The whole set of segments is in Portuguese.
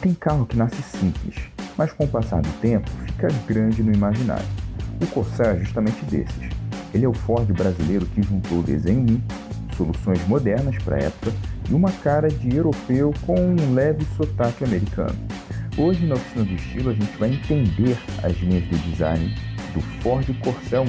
Tem carro que nasce simples, mas com o passar do tempo fica grande no imaginário. O Corcel é justamente desses. Ele é o Ford brasileiro que juntou o desenho limpo, soluções modernas para a época e uma cara de europeu com um leve sotaque americano. Hoje, na Oficina do Estilo, a gente vai entender as linhas de design do Ford Corcel 1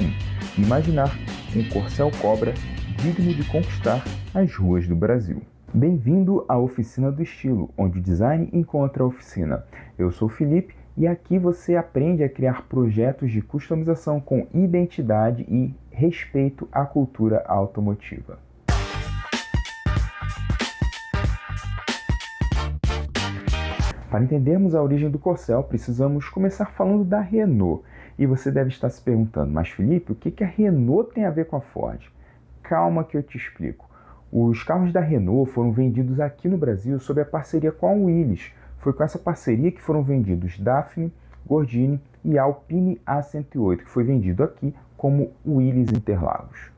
e imaginar um Corcel Cobra digno de conquistar as ruas do Brasil. Bem-vindo à Oficina do Estilo, onde o design encontra a oficina. Eu sou o Felipe e aqui você aprende a criar projetos de customização com identidade e respeito à cultura automotiva. Para entendermos a origem do Corcel, precisamos começar falando da Renault. E você deve estar se perguntando, mas Felipe, o que a Renault tem a ver com a Ford? Calma que eu te explico. Os carros da Renault foram vendidos aqui no Brasil sob a parceria com a Willys. Foi com essa parceria que foram vendidos Daphne, Gordini e Alpine A108, que foi vendido aqui como Willys Interlagos.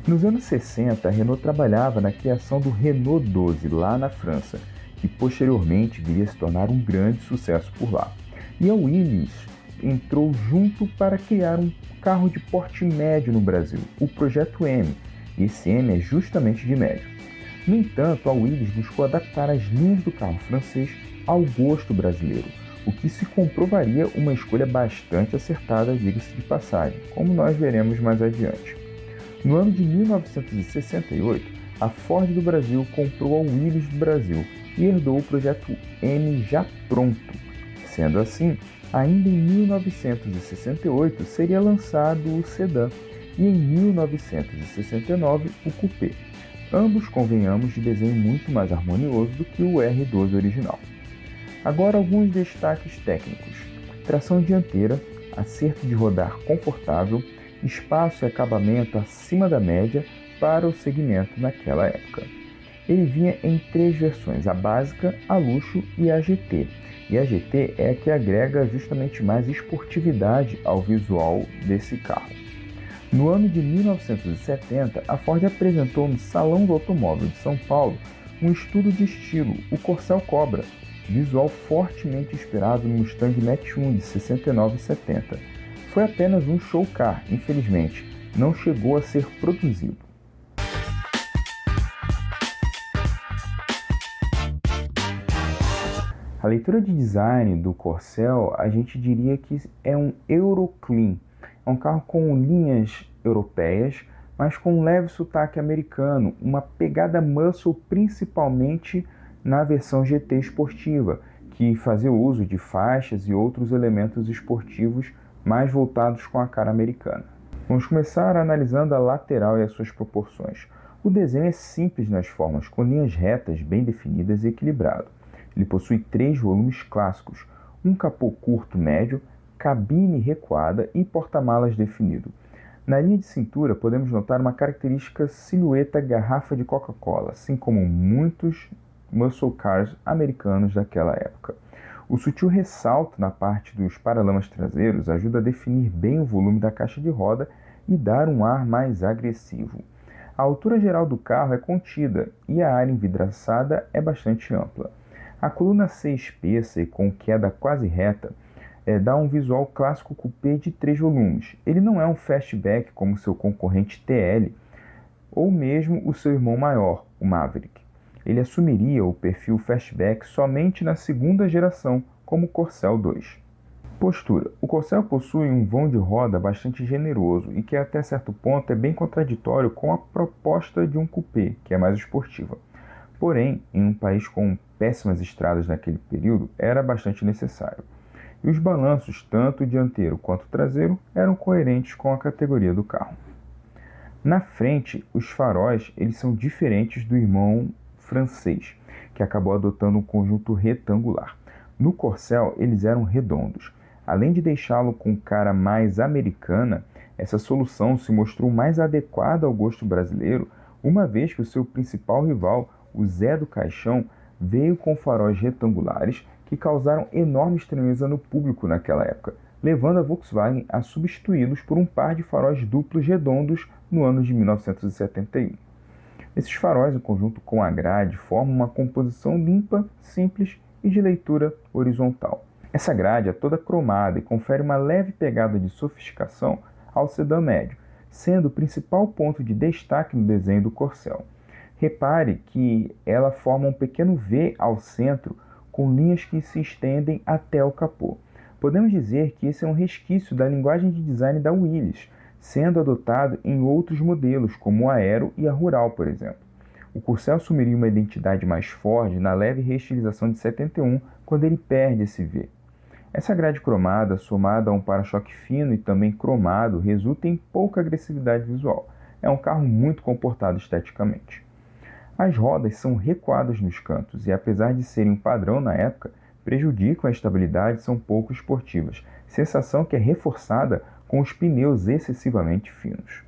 Nos anos 60, a Renault trabalhava na criação do Renault 12 lá na França, que posteriormente viria a se tornar um grande sucesso por lá. E a Willys entrou junto para criar um carro de porte médio no Brasil, o Projeto M, e esse M é justamente de médio. No entanto, a Willys buscou adaptar as linhas do carro francês ao gosto brasileiro, o que se comprovaria uma escolha bastante acertada, diga-se de passagem, como nós veremos mais adiante. No ano de 1968, a Ford do Brasil comprou a Willys do Brasil e herdou o Projeto M já pronto. Sendo assim, ainda em 1968 seria lançado o sedã e em 1969 o coupé, ambos, convenhamos, de desenho muito mais harmonioso do que o R12 original. Agora alguns destaques técnicos: tração dianteira, acerto de rodar confortável, espaço e acabamento acima da média para o segmento naquela época. Ele vinha em 3 versões, a básica, a luxo e a GT. E a GT é a que agrega justamente mais esportividade ao visual desse carro. No ano de 1970, a Ford apresentou no Salão do Automóvel de São Paulo um estudo de estilo, o Corcel Cobra, visual fortemente inspirado no Mustang Mach-1 de 69 e 70. Foi apenas um show car, infelizmente, não chegou a ser produzido. A leitura de design do Corcel, a gente diria que é um Euroclean. É um carro com linhas europeias, mas com um leve sotaque americano, uma pegada muscle principalmente na versão GT esportiva, que fazia uso de faixas e outros elementos esportivos mais voltados com a cara americana. Vamos começar analisando a lateral e as suas proporções. O desenho é simples nas formas, com linhas retas bem definidas e equilibrado. Ele possui 3 volumes clássicos, um capô curto médio, cabine recuada e porta-malas definido. Na linha de cintura podemos notar uma característica silhueta garrafa de Coca-Cola, assim como muitos muscle cars americanos daquela época. O sutil ressalto na parte dos paralamas traseiros ajuda a definir bem o volume da caixa de roda e dar um ar mais agressivo. A altura geral do carro é contida e a área envidraçada é bastante ampla. A coluna C espessa e com queda quase reta dá um visual clássico coupé de 3 volumes. Ele não é um fastback como seu concorrente TL ou mesmo o seu irmão maior, o Maverick. Ele assumiria o perfil fastback somente na segunda geração, como o Corcel 2. Postura. O Corcel possui um vão de roda bastante generoso e que até certo ponto é bem contraditório com a proposta de um coupé, que é mais esportiva. Porém, em um país com péssimas estradas naquele período, era bastante necessário. E os balanços, tanto dianteiro quanto traseiro, eram coerentes com a categoria do carro. Na frente, os faróis eles são diferentes do irmão francês, que acabou adotando um conjunto retangular. No Corcel, eles eram redondos. Além de deixá-lo com cara mais americana, essa solução se mostrou mais adequada ao gosto brasileiro, uma vez que o seu principal rival, o Zé do Caixão, veio com faróis retangulares que causaram enorme estranheza no público naquela época, levando a Volkswagen a substituí-los por um par de faróis duplos redondos no ano de 1971. Esses faróis, em conjunto com a grade, formam uma composição limpa, simples e de leitura horizontal. Essa grade é toda cromada e confere uma leve pegada de sofisticação ao sedã médio, sendo o principal ponto de destaque no desenho do corcel. Repare que ela forma um pequeno V ao centro, com linhas que se estendem até o capô. Podemos dizer que esse é um resquício da linguagem de design da Willys, sendo adotado em outros modelos, como o Aero e a Rural, por exemplo. O corcel assumiria uma identidade mais Ford na leve reestilização de 71, quando ele perde esse V. Essa grade cromada, somada a um para-choque fino e também cromado, resulta em pouca agressividade visual. É um carro muito comportado esteticamente. As rodas são recuadas nos cantos e, apesar de serem um padrão na época, prejudicam a estabilidade e são pouco esportivas, sensação que é reforçada com os pneus excessivamente finos.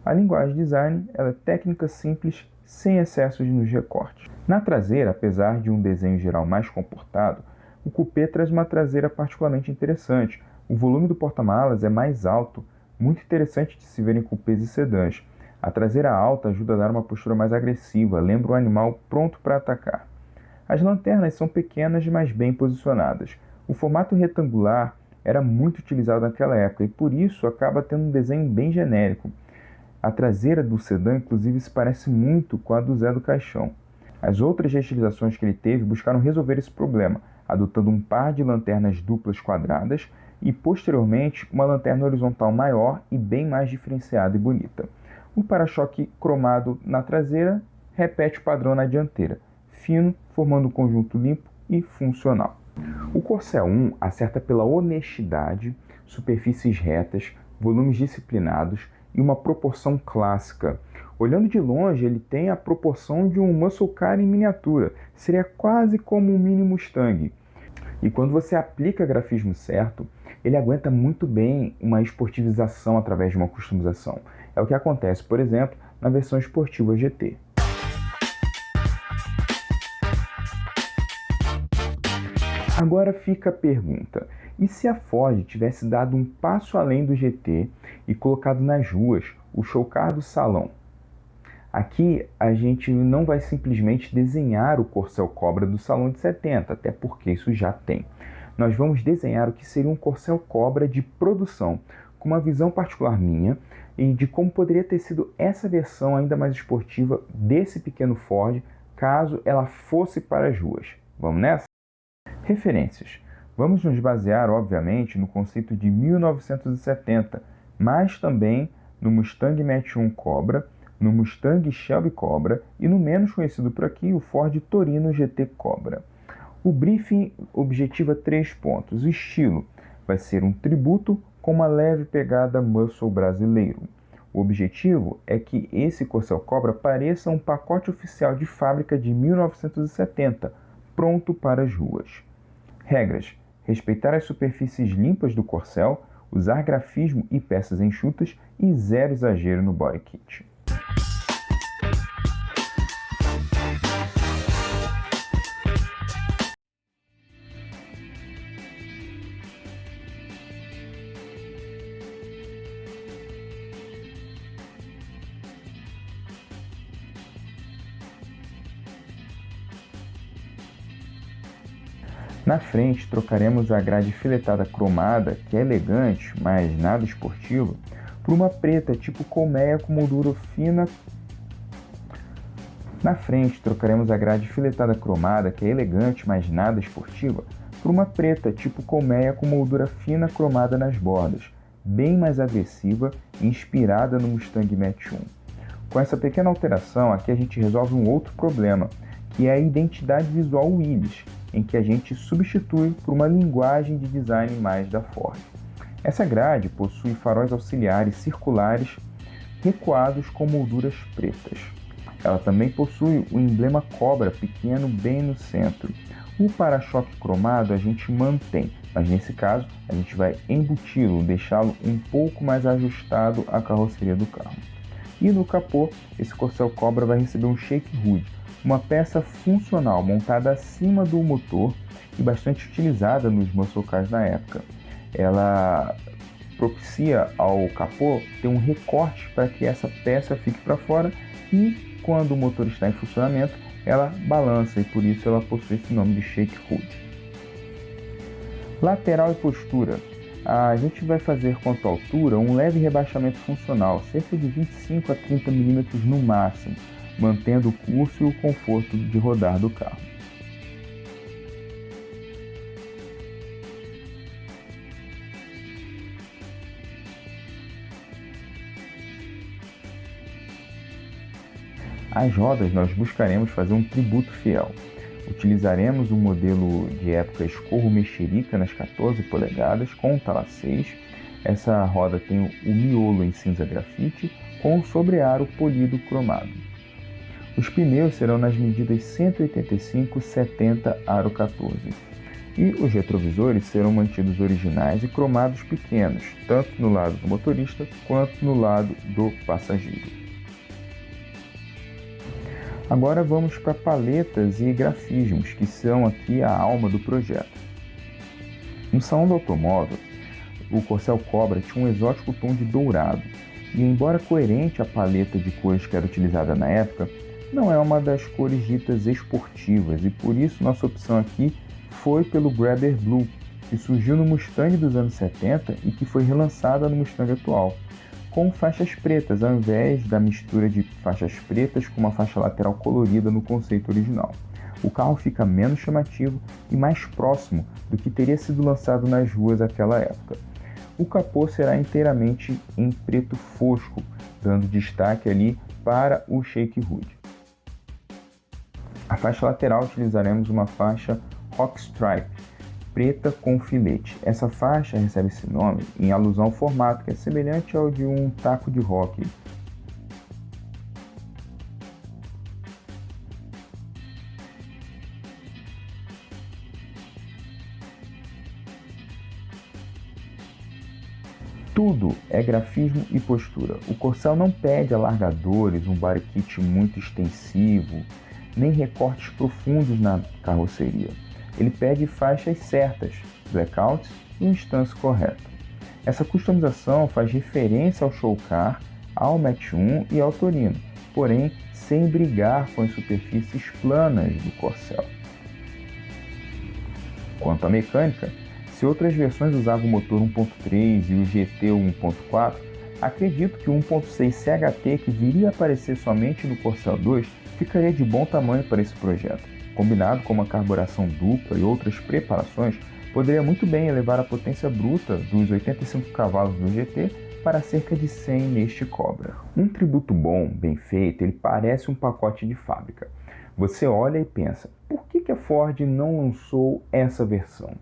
A linguagem design é técnica simples, sem excessos nos recortes. Na traseira, apesar de um desenho geral mais comportado, o coupé traz uma traseira particularmente interessante. O volume do porta-malas é mais alto, muito interessante de se ver em coupés e sedãs. A traseira alta ajuda a dar uma postura mais agressiva, lembra um animal pronto para atacar. As lanternas são pequenas, mas bem posicionadas. O formato retangular era muito utilizado naquela época e por isso acaba tendo um desenho bem genérico. A traseira do sedã, inclusive, se parece muito com a do Zé do Caixão. As outras reestilizações que ele teve buscaram resolver esse problema, adotando um par de lanternas duplas quadradas e, posteriormente, uma lanterna horizontal maior e bem mais diferenciada e bonita. O para-choque cromado na traseira repete o padrão na dianteira, fino, formando um conjunto limpo e funcional. O Corcel 1 acerta pela honestidade, superfícies retas, volumes disciplinados e uma proporção clássica. Olhando de longe, ele tem a proporção de um muscle car em miniatura, seria quase como um mini Mustang. E quando você aplica grafismo certo, ele aguenta muito bem uma esportivização através de uma customização. É o que acontece, por exemplo, na versão esportiva GT. Agora fica a pergunta, e se a Ford tivesse dado um passo além do GT e colocado nas ruas o show car do salão? Aqui a gente não vai simplesmente desenhar o Corcel Cobra do salão de 70, até porque isso já tem. Nós vamos desenhar o que seria um Corcel Cobra de produção, com uma visão particular minha e de como poderia ter sido essa versão ainda mais esportiva desse pequeno Ford, caso ela fosse para as ruas. Vamos nessa? Referências. Vamos nos basear, obviamente, no conceito de 1970, mas também no Mustang Mach-1 Cobra, no Mustang Shelby Cobra e no menos conhecido por aqui, o Ford Torino GT Cobra. O briefing objetiva 3 pontos. O estilo vai ser um tributo com uma leve pegada muscle brasileiro. O objetivo é que esse Corcel Cobra pareça um pacote oficial de fábrica de 1970, pronto para as ruas. Regras: respeitar as superfícies limpas do Corcel, usar grafismo e peças enxutas e zero exagero no body kit. Na frente, trocaremos a grade filetada cromada, que é elegante, mas nada esportiva, por uma preta tipo colmeia com moldura fina. Na frente, trocaremos a grade filetada cromada, que é elegante, mas nada esportiva, por uma preta tipo colmeia com moldura fina cromada nas bordas, bem mais agressiva e inspirada no Mustang Mach-1. Com essa pequena alteração, aqui a gente resolve um outro problema, que é a identidade visual Willys, em que a gente substitui por uma linguagem de design mais da Ford. Essa grade possui faróis auxiliares circulares recuados com molduras pretas. Ela também possui o emblema cobra pequeno bem no centro. O para-choque cromado a gente mantém, mas nesse caso a gente vai embuti-lo, deixá-lo um pouco mais ajustado à carroceria do carro. E no capô, esse Corcel Cobra vai receber um shake hood, uma peça funcional montada acima do motor e bastante utilizada nos muscle cars na época. Ela propicia ao capô ter um recorte para que essa peça fique para fora e, quando o motor está em funcionamento, ela balança e por isso ela possui esse nome de Shake Hood. Lateral e postura. A gente vai fazer quanto à altura um leve rebaixamento funcional, cerca de 25 a 30 mm no máximo, mantendo o curso e o conforto de rodar do carro. As rodas nós buscaremos fazer um tributo fiel. Utilizaremos o modelo de época escorro mexerica nas 14 polegadas com tala 6. Essa roda tem o miolo em cinza grafite com o sobrearo polido cromado. Os pneus serão nas medidas 185/70 aro 14. E os retrovisores serão mantidos originais e cromados pequenos, tanto no lado do motorista quanto no lado do passageiro. Agora vamos para paletas e grafismos, que são aqui a alma do projeto. No salão do automóvel, o Corcel Cobra tinha um exótico tom de dourado, e embora coerente à paleta de cores que era utilizada na época, não é uma das cores ditas esportivas, e por isso nossa opção aqui foi pelo Grabber Blue, que surgiu no Mustang dos anos 70 e que foi relançada no Mustang atual, com faixas pretas, ao invés da mistura de faixas pretas com uma faixa lateral colorida no conceito original. O carro fica menos chamativo e mais próximo do que teria sido lançado nas ruas naquela época. O capô será inteiramente em preto fosco, dando destaque ali para o Shake Hood. A faixa lateral utilizaremos uma faixa Rock Stripe, preta com filete. Essa faixa recebe esse nome em alusão ao formato, que é semelhante ao de um taco de rock. Tudo é grafismo e postura. O Corcel não pede alargadores, um body kit muito extensivo, nem recortes profundos na carroceria. Ele pede faixas certas, blackouts e um stance correto. Essa customização faz referência ao Show Car, ao Match 1 e ao Torino, porém sem brigar com as superfícies planas do Corcel. Quanto à mecânica, se outras versões usavam o motor 1.3 e o GT 1.4, acredito que o 1.6 CHT, que viria a aparecer somente no Corcel 2, ficaria de bom tamanho para esse projeto. Combinado com uma carburação dupla e outras preparações, poderia muito bem elevar a potência bruta dos 85 cavalos do GT para cerca de 100 neste Cobra. Um tributo bom, bem feito, ele parece um pacote de fábrica. Você olha e pensa, por que a Ford não lançou essa versão?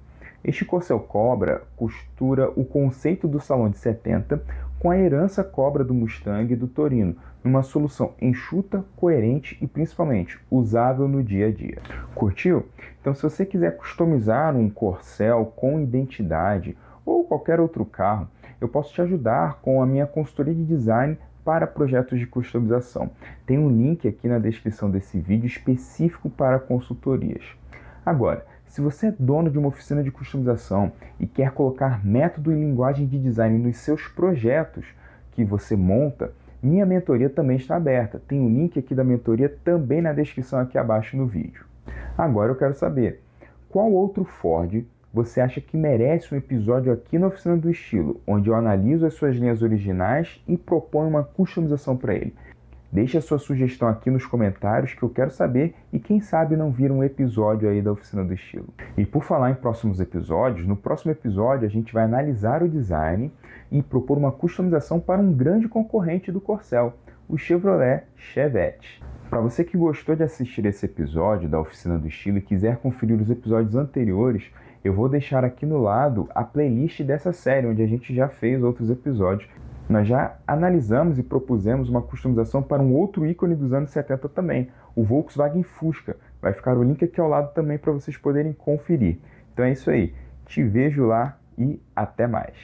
Este Corcel Cobra costura o conceito do salão de 70 com a herança Cobra do Mustang e do Torino, numa solução enxuta, coerente e principalmente usável no dia a dia. Curtiu? Então, se você quiser customizar um Corcel com identidade ou qualquer outro carro, eu posso te ajudar com a minha consultoria de design para projetos de customização. Tem um link aqui na descrição desse vídeo específico para consultorias. Agora, se você é dono de uma oficina de customização e quer colocar método e linguagem de design nos seus projetos que você monta, minha mentoria também está aberta. Tem um link aqui da mentoria também na descrição aqui abaixo no vídeo. Agora eu quero saber, qual outro Ford você acha que merece um episódio aqui na Oficina do Estilo, onde eu analiso as suas linhas originais e proponho uma customização para ele? Deixe a sua sugestão aqui nos comentários que eu quero saber e quem sabe não vir um episódio aí da Oficina do Estilo. E por falar em próximos episódios, no próximo episódio a gente vai analisar o design e propor uma customização para um grande concorrente do Corcel, o Chevrolet Chevette. Para você que gostou de assistir esse episódio da Oficina do Estilo e quiser conferir os episódios anteriores, eu vou deixar aqui no lado a playlist dessa série, onde a gente já fez outros episódios. Nós já analisamos e propusemos uma customização para um outro ícone dos anos 70 também, o Volkswagen Fusca. Vai ficar o link aqui ao lado também para vocês poderem conferir. Então é isso aí. Te vejo lá e até mais.